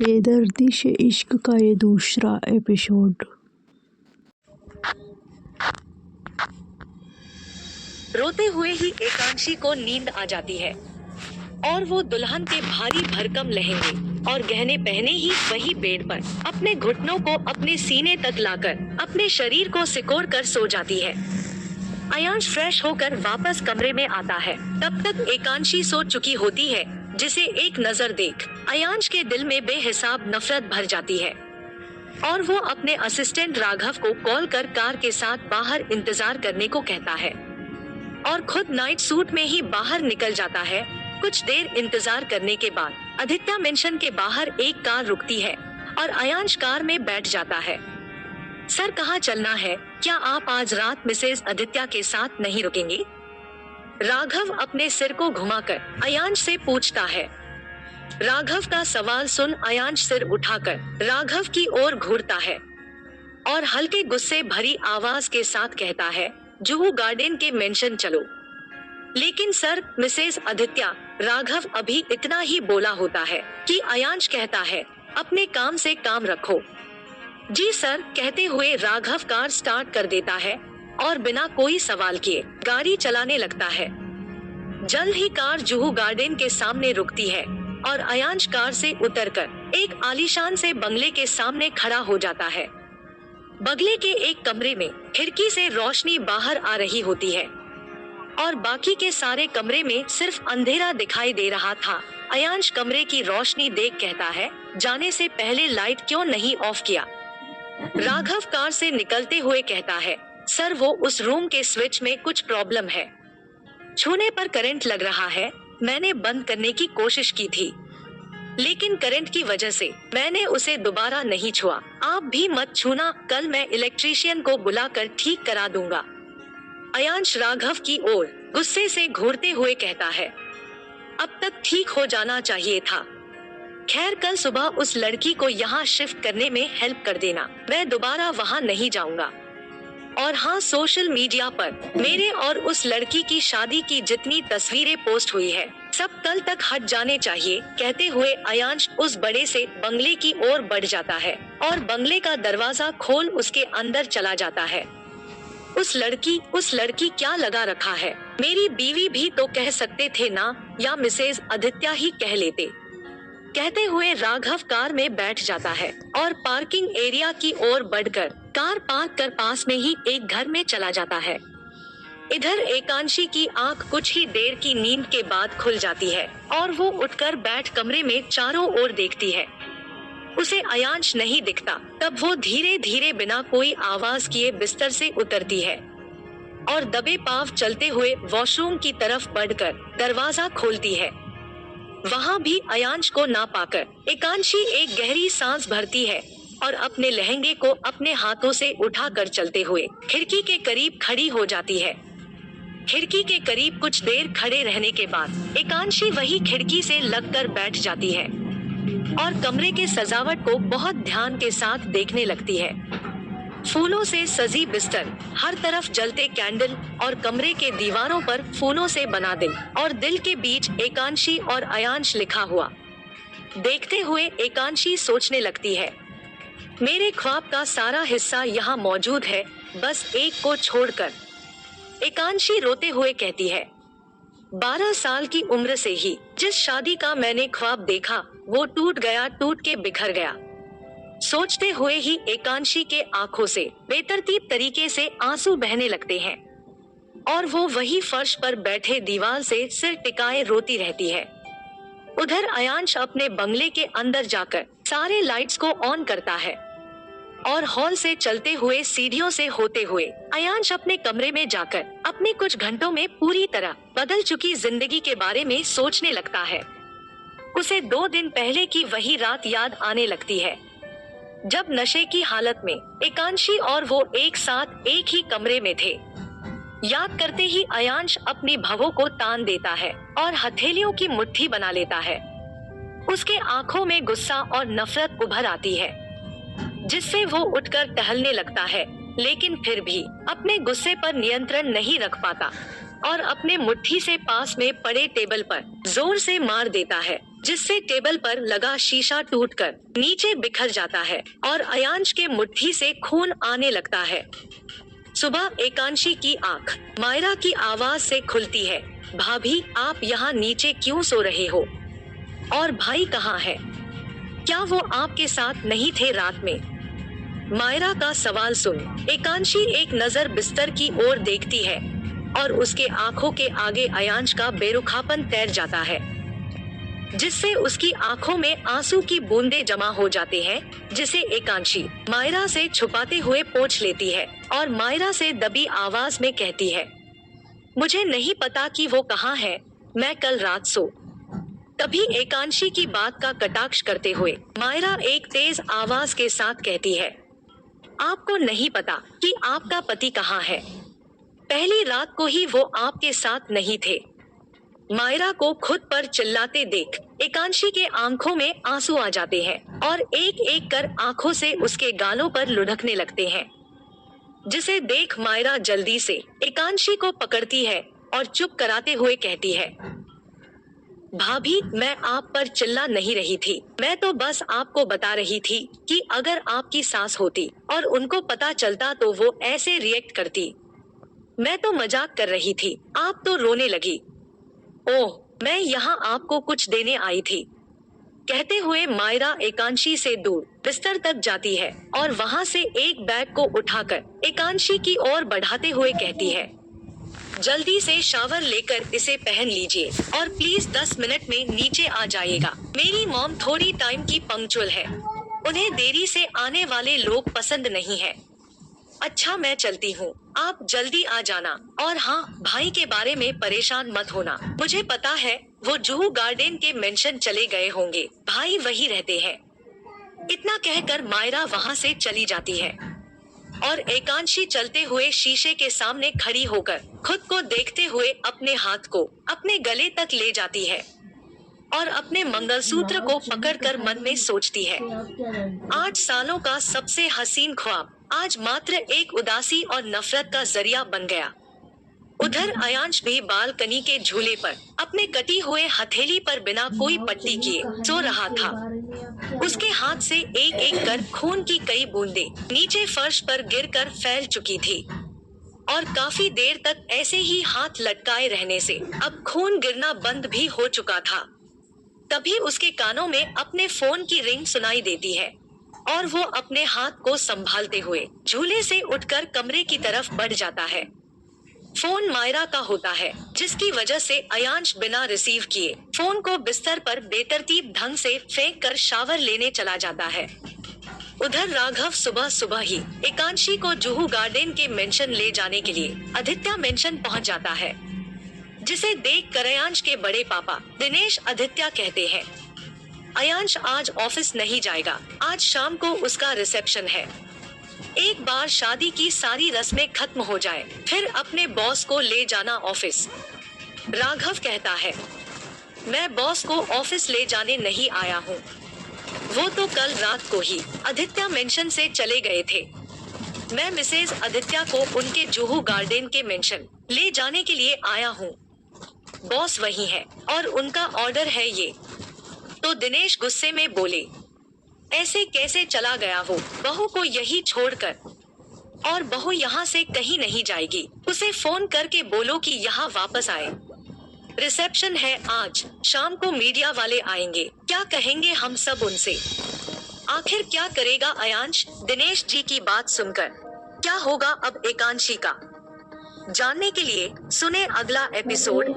बेदर्दी से इश्क का ये दूसरा एपिसोड। रोते हुए ही एकांशी को नींद आ जाती है और वो दुल्हन के भारी भरकम लहंगे और गहने पहने ही वही बेड पर अपने घुटनों को अपने सीने तक लाकर अपने शरीर को सिकोड़ कर सो जाती है। अयांश फ्रेश होकर वापस कमरे में आता है। तब तक एकांशी सो चुकी होती है, जिसे एक नजर देख अयांश के दिल में बेहिसाब नफरत भर जाती है और वो अपने असिस्टेंट राघव को कॉल कर कार के साथ बाहर इंतजार करने को कहता है और खुद नाइट सूट में ही बाहर निकल जाता है। कुछ देर इंतजार करने के बाद आदित्य मेंशन के बाहर एक कार रुकती है और अयांश कार में बैठ जाता है। सर, कहाँ चलना है? क्या आप आज रात मिसेज आदित्य के साथ नहीं रुकेंगे? राघव अपने सिर को घुमाकर अयांश से पूछता है। राघव का सवाल सुन अयांश सिर उठाकर राघव की ओर घूरता है और हल्के गुस्से भरी आवाज के साथ कहता है, जुहू गार्डन के मेंशन चलो। लेकिन सर, मिसेज आदित्य। राघव अभी इतना ही बोला होता है कि अयांश कहता है, अपने काम से काम रखो। जी सर, कहते हुए राघव कार स्टार्ट कर देता है और बिना कोई सवाल किए गाड़ी चलाने लगता है। जल्द ही कार जुहू गार्डन के सामने रुकती है और अयांश कार से उतरकर एक आलीशान से बंगले के सामने खड़ा हो जाता है। बंगले के एक कमरे में खिड़की से रोशनी बाहर आ रही होती है और बाकी के सारे कमरे में सिर्फ अंधेरा दिखाई दे रहा था। अयांश कमरे की रोशनी देख कहता है, जाने से पहले लाइट क्यों नहीं ऑफ किया? राघव कार से निकलते हुए कहता है, सर वो उस रूम के स्विच में कुछ प्रॉब्लम है। छूने पर करंट लग रहा है। मैंने बंद करने की कोशिश की थी, लेकिन करंट की वजह से मैंने उसे दोबारा नहीं छुआ। आप भी मत छूना, कल मैं इलेक्ट्रीशियन को बुलाकर ठीक करा दूंगा। अयांश राघव की ओर गुस्से से घूरते हुए कहता है, अब तक ठीक हो जाना चाहिए था। खैर, कल सुबह उस लड़की को यहाँ शिफ्ट करने में हेल्प कर देना। मैं दोबारा वहाँ नहीं जाऊंगा। और हाँ, सोशल मीडिया पर मेरे और उस लड़की की शादी की जितनी तस्वीरें पोस्ट हुई है, सब कल तक हट जाने चाहिए। कहते हुए अयांश उस बड़े से बंगले की ओर बढ़ जाता है और बंगले का दरवाजा खोल उसके अंदर चला जाता है। उस लड़की क्या लगा रखा है? मेरी बीवी भी तो कह सकते थे ना, या मिसेज आदित्य ही कह लेते। कहते हुए राघव कार में बैठ जाता है और पार्किंग एरिया की ओर बढ़कर कार पार्क कर पास में ही एक घर में चला जाता है। इधर एकांशी की आंख कुछ ही देर की नींद के बाद खुल जाती है और वो उठकर बैठ कमरे में चारों ओर देखती है। उसे अयांश नहीं दिखता। तब वो धीरे धीरे बिना कोई आवाज किए बिस्तर से उतरती है और दबे पांव चलते हुए वॉशरूम की तरफ बढ़कर दरवाजा खोलती है। वहाँ भी अयांश को ना पाकर एकांशी एक गहरी सांस भरती है और अपने लहंगे को अपने हाथों से उठाकर चलते हुए खिड़की के करीब खड़ी हो जाती है। खिड़की के करीब कुछ देर खड़े रहने के बाद एकांशी वही खिड़की से लगकर बैठ जाती है और कमरे के सजावट को बहुत ध्यान के साथ देखने लगती है। फूलों से सजी बिस्तर, हर तरफ जलते कैंडल और कमरे के दीवारों पर फूलों से बना दिल और दिल के बीच एकांशी और अयांश लिखा हुआ देखते हुए एकांशी सोचने लगती है, मेरे ख्वाब का सारा हिस्सा यहाँ मौजूद है, बस एक को छोड़कर। एकांशी रोते हुए कहती है, 12 साल की उम्र से ही जिस शादी का मैंने ख्वाब देखा, वो टूट गया, टूट के बिखर गया। सोचते हुए ही एकांशी के आंखों से बेतरतीब तरीके से आंसू बहने लगते हैं और वो वही फर्श पर बैठे दीवार से सिर टिकाए रोती रहती है। उधर अयांश अपने बंगले के अंदर जाकर सारे लाइट्स को ऑन करता है और हॉल से चलते हुए सीढ़ियों से होते हुए अयांश अपने कमरे में जाकर अपने कुछ घंटों में पूरी तरह बदल चुकी जिंदगी के बारे में सोचने लगता है। उसे 2 दिन पहले की वही रात याद आने लगती है जब नशे की हालत में एकांशी और वो एक साथ एक ही कमरे में थे। याद करते ही अयांश अपनी भवों को तान देता है और हथेलियों की मुट्ठी बना लेता है। उसके आंखों में गुस्सा और नफरत उभर आती है, जिससे वो उठकर टहलने लगता है, लेकिन फिर भी अपने गुस्से पर नियंत्रण नहीं रख पाता और अपने मुट्ठी से पास में पड़े टेबल पर जोर से मार देता है। जिससे टेबल पर लगा शीशा टूटकर नीचे बिखर जाता है और अयांश के मुट्ठी से खून आने लगता है। सुबह एकांशी की आंख मायरा की आवाज से खुलती है। भाभी, आप यहाँ नीचे क्यों सो रहे हो? और भाई कहाँ है? क्या वो आपके साथ नहीं थे रात में? मायरा का सवाल सुन एकांशी एक नजर बिस्तर की ओर देखती है और उसके आंखों के आगे अयांश का बेरुखापन तैर जाता है, जिससे उसकी आंखों में आंसू की बूंदें जमा हो जाते हैं, जिसे एकांशी मायरा से छुपाते हुए पोंछ लेती है और मायरा से दबी आवाज में कहती है, मुझे नहीं पता कि वो कहाँ है, मैं कल रात सो। तभी एकांशी की बात का कटाक्ष करते हुए मायरा एक तेज आवाज के साथ कहती है, आपको नहीं पता कि आपका पति कहाँ है? पहली रात को ही वो आपके साथ नहीं थे। मायरा को खुद पर चिल्लाते देख एकांशी के आंखों में आंसू आ जाते हैं और एक एक कर आंखों से उसके गालों पर लुढ़कने लगते हैं, जिसे देख मायरा जल्दी से एकांशी को पकड़ती है और चुप कराते हुए कहती है, भाभी, मैं आप पर चिल्ला नहीं रही थी, मैं तो बस आपको बता रही थी कि अगर आपकी सास होती और उनको पता चलता तो वो ऐसे रिएक्ट करती। मैं तो मजाक कर रही थी, आप तो रोने लगी। ओह, मैं यहाँ आपको कुछ देने आई थी। कहते हुए मायरा एकांशी से दूर बिस्तर तक जाती है और वहाँ से एक बैग को उठाकर एकांशी की ओर बढ़ाते हुए कहती है, जल्दी से शावर लेकर इसे पहन लीजिए और प्लीज 10 मिनट में नीचे आ जाइएगा। मेरी मॉम थोड़ी टाइम की पंक्चुअल है, उन्हें देरी से आने वाले लोग पसंद नहीं है। अच्छा, मैं चलती हूँ, आप जल्दी आ जाना। और हाँ, भाई के बारे में परेशान मत होना, मुझे पता है वो जुहू गार्डन के मेंशन चले गए होंगे, भाई वही रहते हैं। इतना कहकर मायरा वहाँ से चली जाती है और एकांशी चलते हुए शीशे के सामने खड़ी होकर खुद को देखते हुए अपने हाथ को अपने गले तक ले जाती है और अपने मंगलसूत्र को पकड़कर मन में सोचती है, 8 सालों का सबसे हसीन ख्वाब आज मात्र एक उदासी और नफरत का जरिया बन गया। उधर अयांश भी बालकनी के झूले पर अपने कटी हुए हथेली पर बिना कोई पट्टी किए सो रहा था। उसके हाथ से एक एक कर खून की कई बूंदें नीचे फर्श पर गिरकर फैल चुकी थी और काफी देर तक ऐसे ही हाथ लटकाए रहने से अब खून गिरना बंद भी हो चुका था। तभी उसके कानों में अपने फोन की रिंग सुनाई देती है और वो अपने हाथ को संभालते हुए झूले से उठकर कमरे की तरफ बढ़ जाता है। फोन मायरा का होता है, जिसकी वजह से अयांश बिना रिसीव किए फोन को बिस्तर पर बेतरतीब ढंग से फेंक कर शावर लेने चला जाता है। उधर राघव सुबह सुबह ही एकांशी को जुहू गार्डन के मेंशन ले जाने के लिए आदित्य मेंशन पहुंच जाता है, जिसे देख कर अयांश के बड़े पापा दिनेश आदित्य कहते हैं, अयांश आज ऑफिस नहीं जाएगा, आज शाम को उसका रिसेप्शन है। एक बार शादी की सारी रस्में खत्म हो जाए फिर अपने बॉस को ले जाना ऑफिस। राघव कहता है, मैं बॉस को ऑफिस ले जाने नहीं आया हूँ, वो तो कल रात को ही आदित्य मेंशन से चले गए थे। मैं मिसेज आदित्य को उनके जुहू गार्डन के मेंशन ले जाने के लिए आया हूँ। बॉस वही है और उनका ऑर्डर है ये। तो दिनेश गुस्से में बोले, ऐसे कैसे चला गया वो बहू को यही छोड़कर? और बहू यहाँ से कहीं नहीं जाएगी, उसे फोन करके बोलो कि यहाँ वापस आए। रिसेप्शन है आज, शाम को मीडिया वाले आएंगे, क्या कहेंगे हम सब उनसे? आखिर क्या करेगा अयांश दिनेश जी की बात सुनकर? क्या होगा अब एकांशी का? जानने के लिए सुने अगला एपिसोड।